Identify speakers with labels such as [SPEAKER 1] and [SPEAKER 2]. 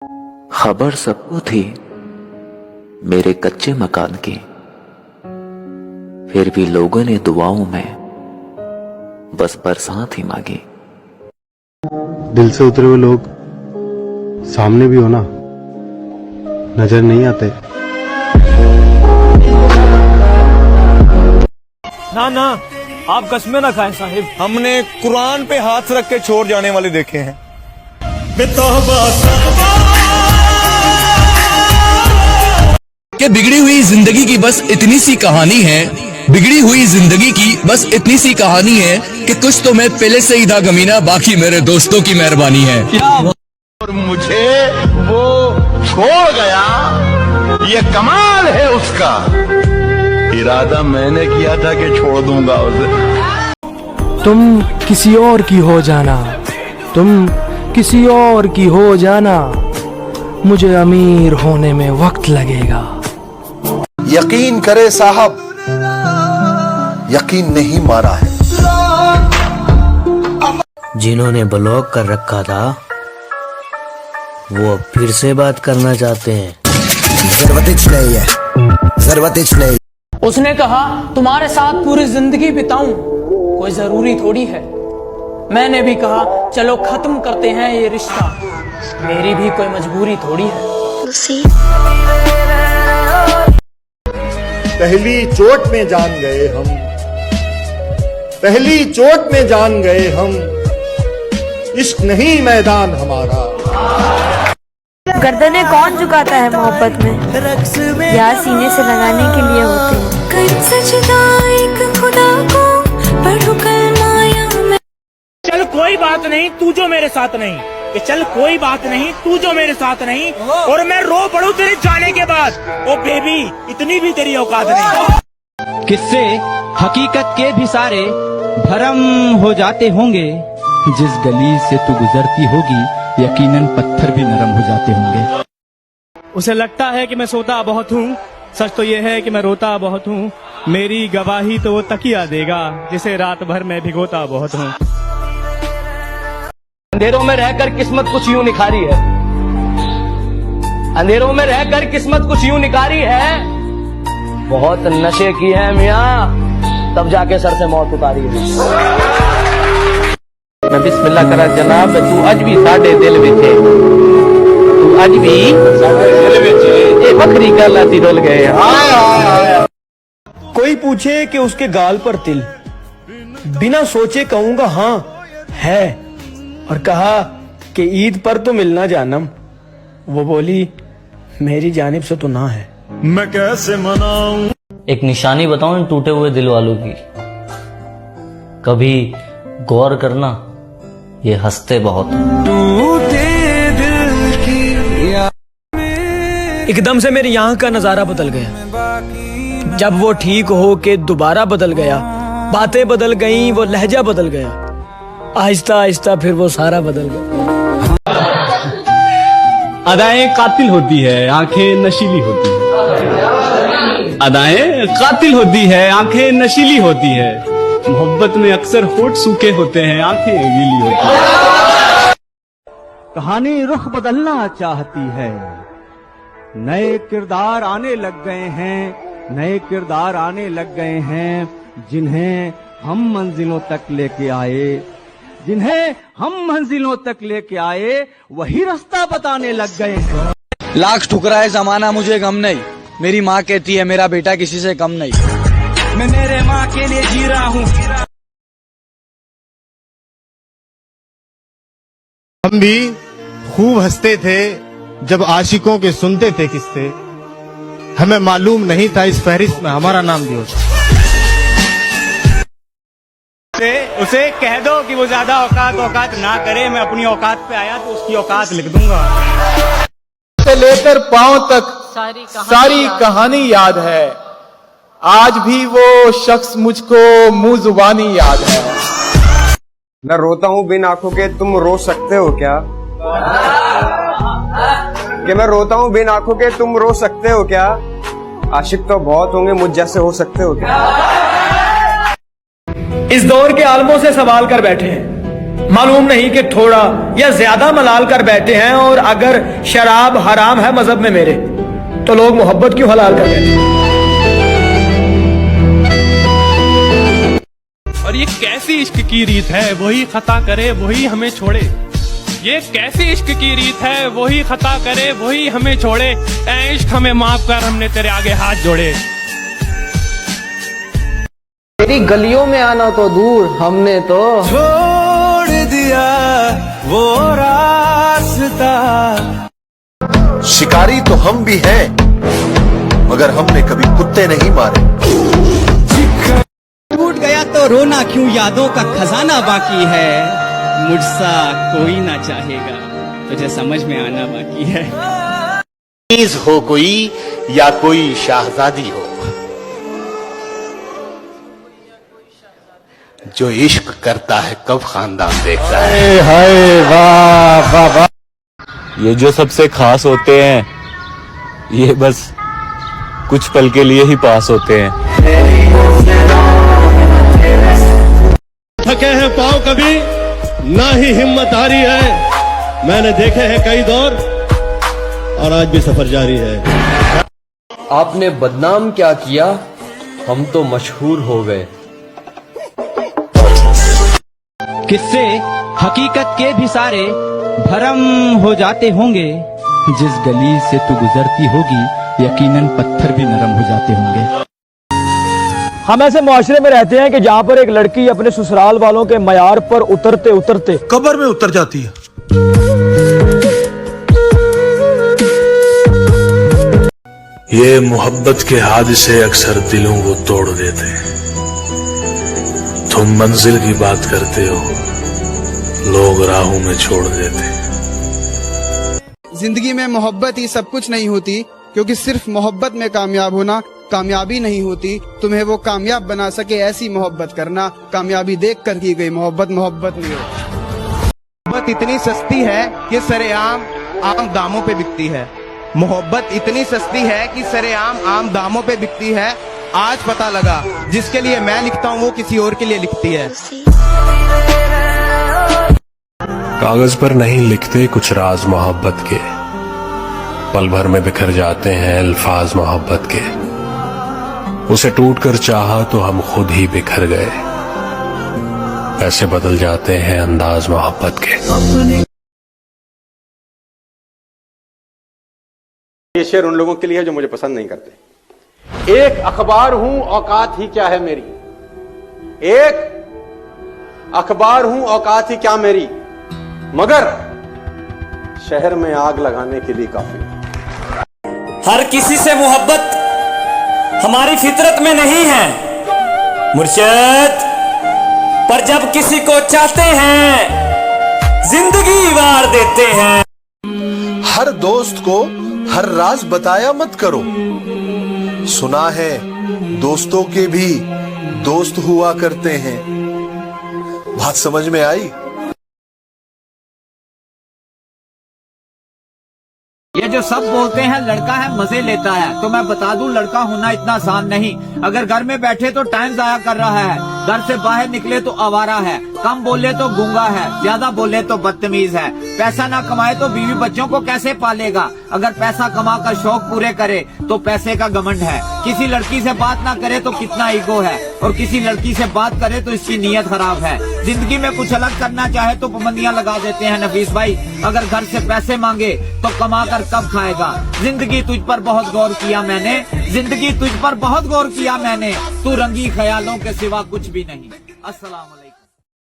[SPEAKER 1] खबर सबको थी मेरे कच्चे मकान की, फिर भी लोगों ने दुआओं में बस बरसात ही मांगी।
[SPEAKER 2] दिल से उतरे हुए लोग सामने भी हो ना, नजर नहीं आते।
[SPEAKER 3] ना ना, आप कस्में ना खाएं साहिब।
[SPEAKER 4] हमने कुरान पे हाथ रख के छोड़ जाने वाले देखे हैं।
[SPEAKER 5] कि बिगड़ी हुई जिंदगी की बस इतनी सी कहानी है, बिगड़ी हुई जिंदगी की बस इतनी सी कहानी है कि कुछ तो मैं पहले से ही था गमीना, बाकी मेरे दोस्तों की मेहरबानी है।
[SPEAKER 6] और मुझे वो छोड़ गया, ये कमाल है उसका। इरादा मैंने किया था कि छोड़ दूंगा उसे।
[SPEAKER 7] तुम किसी और की हो जाना, तुम किसी और की हो जाना, मुझे अमीर होने में वक्त लगेगा।
[SPEAKER 8] यकीन करे साहब, यकीन नहीं मारा है।
[SPEAKER 9] जिन्होंने ब्लॉक कर रखा था वो अब फिर से बात करना चाहते हैं।
[SPEAKER 8] जरूरत नहीं।
[SPEAKER 10] उसने कहा तुम्हारे साथ पूरी जिंदगी बिताऊं कोई जरूरी थोड़ी है। मैंने भी कहा चलो खत्म करते हैं ये रिश्ता, मेरी भी कोई मजबूरी थोड़ी है।
[SPEAKER 4] पहली चोट में जान गए हम, पहली चोट में जान गए हम, इश्क नहीं मैदान हमारा।
[SPEAKER 11] गर्दनें कौन झुकाता है मोहब्बत में, यार सीने से लगाने के लिए होते हैं। खुदा को पढ़ो कलमाया में।
[SPEAKER 3] चल कोई बात नहीं तू जो मेरे साथ नहीं, कि चल कोई बात नहीं तू जो मेरे साथ नहीं, और मैं रो पड़ूं तेरे जाने के बाद। ओ बेबी, इतनी भी तेरी औकात नहीं।
[SPEAKER 12] किससे हकीकत के भी सारे भरम हो जाते होंगे, जिस गली से तू गुजरती होगी यकीनन पत्थर भी नरम हो जाते होंगे।
[SPEAKER 3] उसे लगता है कि मैं सोता बहुत हूँ, सच तो ये है कि मैं रोता बहुत हूँ। मेरी गवाही तो वो तकिया देगा जिसे रात भर मैं भिगोता बहुत हूँ।
[SPEAKER 12] अंधेरों में रहकर किस्मत कुछ यूं निखारी है, अंधेरों में रहकर किस्मत कुछ यूं निखारी है। बहुत नशे की है मियाँ, तब जाके सर से मौत उतारी है। मैं बिस्मिल्लाह करा जनाब, तू अज भी साडे दिल विच है, तू अज भी साडे दिल विच है। बखरी गल असी रुल गए।
[SPEAKER 3] कोई पूछे कि उसके गाल पर तिल, बिना सोचे कहूंगा हाँ है, और कहा कि ईद पर तो मिलना जानम, वो बोली मेरी जानिब से तो ना है।
[SPEAKER 4] मैं कैसे मनाऊं?
[SPEAKER 9] एक निशानी बताऊं इन टूटे हुए दिल वालों की, कभी गौर करना ये हंसते बहुत।
[SPEAKER 7] एकदम से मेरी यहाँ का नजारा बदल गया, जब वो ठीक हो के दोबारा बदल गया। बातें बदल गईं, वो लहजा बदल गया, आहिस्ता आहिस्ता फिर वो सारा बदल गया।
[SPEAKER 12] अदाएं कातिल होती है, आंखें नशीली होती है। अदाएं कातिल होती है, आंखें नशीली होती है। मोहब्बत में अक्सर होठ सूखे होते हैं, आंखें गीली होती हैं। कहानी रुख बदलना चाहती है, नए किरदार आने लग गए हैं, नए किरदार आने लग गए हैं, जिन्हें हम मंजिलों तक लेके आए, जिन्हें हम मंजिलों तक लेके आए, वही रास्ता बताने लग गए हैं।
[SPEAKER 5] लाख ठुकराए जमाना मुझे गम नहीं, मेरी माँ कहती है मेरा बेटा किसी से कम नहीं।
[SPEAKER 12] मैं मेरे माँ के लिए जी रहा हूँ।
[SPEAKER 4] हम भी खूब हंसते थे जब आशिकों के सुनते थे किस्से, हमें मालूम नहीं था इस फहरिस्त में हमारा नाम भी होता।
[SPEAKER 3] उसे कह दो कि वो ज्यादा औकात ना करे, मैं अपनी औकात पे आया तो उसकी औकात लिख दूंगा।
[SPEAKER 13] से लेकर पांव तक सारी कहानी याद है, आज भी वो शख्स मुझको मुंह जुबानी याद है।
[SPEAKER 14] मैं रोता हूँ बिन आंखों के, तुम रो सकते हो क्या? कि मैं रोता हूँ बिन आंखों के, तुम रो सकते हो क्या? आशिक तो बहुत होंगे, मुझ जैसे हो सकते हो क्या?
[SPEAKER 7] इस दौर के आलमों से सवाल कर बैठे हैं,
[SPEAKER 3] मालूम नहीं कि थोड़ा या ज्यादा मलाल कर बैठे हैं, और अगर शराब हराम है मजहब में मेरे, तो लोग मोहब्बत क्यों हलाल कर देते हैं?
[SPEAKER 15] और ये कैसी इश्क की रीत है, वही खता करे वही हमें छोड़े। ये कैसी इश्क की रीत है, वही खता करे वही हमें छोड़े। ऐ इश्क हमें माफ कर, हमने तेरे आगे हाथ जोड़े।
[SPEAKER 16] तेरी गलियों में आना तो दूर, हमने तो
[SPEAKER 17] छोड़ दिया वो रास्ता।
[SPEAKER 8] शिकारी तो हम भी हैं, मगर हमने कभी कुत्ते नहीं मारे।
[SPEAKER 12] टूट गया तो रोना क्यों, यादों का खजाना बाकी है। मुझसा कोई ना चाहेगा, तुझे समझ में आना बाकी है।
[SPEAKER 4] हो कोई या कोई शाहजादी हो, जो इश्क करता है कब खानदान देखता है।
[SPEAKER 2] हाय वाह वाह वाह।
[SPEAKER 18] ये जो सबसे खास होते हैं, ये बस कुछ पल के लिए ही पास होते हैं।
[SPEAKER 19] थके हैं पाँव कभी ना ही हिम्मत हारी है। मैंने देखे हैं कई दौर और आज भी सफर जारी है।
[SPEAKER 16] आपने बदनाम क्या किया, हम तो मशहूर हो गए।
[SPEAKER 12] किससे हकीकत के भी सारे भरम हो जाते होंगे। जिस गली से तू गुजरती होगी, यकीनन पत्थर भी नरम हो जाते होंगे।
[SPEAKER 7] हम ऐसे मुआशरे में रहते हैं कि जहाँ पर एक लड़की अपने ससुराल वालों के मयार पर उतरते उतरते
[SPEAKER 19] कब्र में उतर जाती है।
[SPEAKER 20] ये मोहब्बत के हादसे अक्सर दिलों को तोड़ देते हैं। तुम मंजिल की बात करते हो, लोग राहों में छोड़ देते हैं।
[SPEAKER 21] जिंदगी में मोहब्बत ही सब कुछ नहीं होती, क्योंकि सिर्फ मोहब्बत में कामयाब होना कामयाबी नहीं होती। तुम्हें वो कामयाब बना सके ऐसी मोहब्बत करना। कामयाबी देख कर की गई मोहब्बत मोहब्बत नहीं हो।
[SPEAKER 4] मोहब्बत इतनी सस्ती है कि सरेआम आम दामों पे बिकती है। मोहब्बत इतनी सस्ती है कि सरेआम आम दामों पे बिकती है। आज पता लगा, जिसके लिए मैं लिखता हूँ वो किसी और के लिए लिखती है।
[SPEAKER 20] कागज पर नहीं लिखते कुछ राज मोहब्बत के, पल भर में बिखर जाते हैं अल्फाज मोहब्बत के। उसे टूट कर चाहा तो हम खुद ही बिखर गए, ऐसे बदल जाते हैं अंदाज मोहब्बत के।
[SPEAKER 22] ये शेर उन लोगों के लिए है जो मुझे पसंद नहीं करते। एक अखबार हूं, औकात ही क्या है मेरी। एक अखबार हूं, औकात ही क्या मेरी, मगर शहर में आग लगाने के लिए काफी।
[SPEAKER 23] हर किसी से मोहब्बत हमारी फितरत में नहीं है मुर्शिद, पर जब किसी को चाहते हैं जिंदगी वार देते हैं।
[SPEAKER 8] हर दोस्त को हर राज बताया मत करो। सुना है दोस्तों के भी दोस्त हुआ करते हैं। बात समझ में आई?
[SPEAKER 24] ये जो सब बोलते हैं लड़का है मजे लेता है, तो मैं बता दूं लड़का होना इतना आसान नहीं। अगर घर में बैठे तो टाइम जाया कर रहा है, घर से बाहर निकले तो आवारा है, कम बोले तो गूंगा है, ज्यादा बोले तो बदतमीज है। पैसा ना कमाए तो बीवी बच्चों को कैसे पालेगा। अगर पैसा कमा कर शौक पूरे करे तो पैसे का घमंड है। किसी लड़की से बात ना करे तो कितना ईगो है, और किसी लड़की से बात करे तो इसकी नीयत खराब है। जिंदगी में कुछ अलग करना चाहे तो पाबंदियां लगा देते हैं नफीस भाई। अगर घर से पैसे मांगे तो कमा कर कब खाएगा। जिंदगी तुझ पर बहुत गौर किया मैंने, जिंदगी तुझ पर बहुत गौर किया मैंने। तू रंगी ख्यालों के सिवा कुछ भी नहीं। अस्सलाम वालेकुम।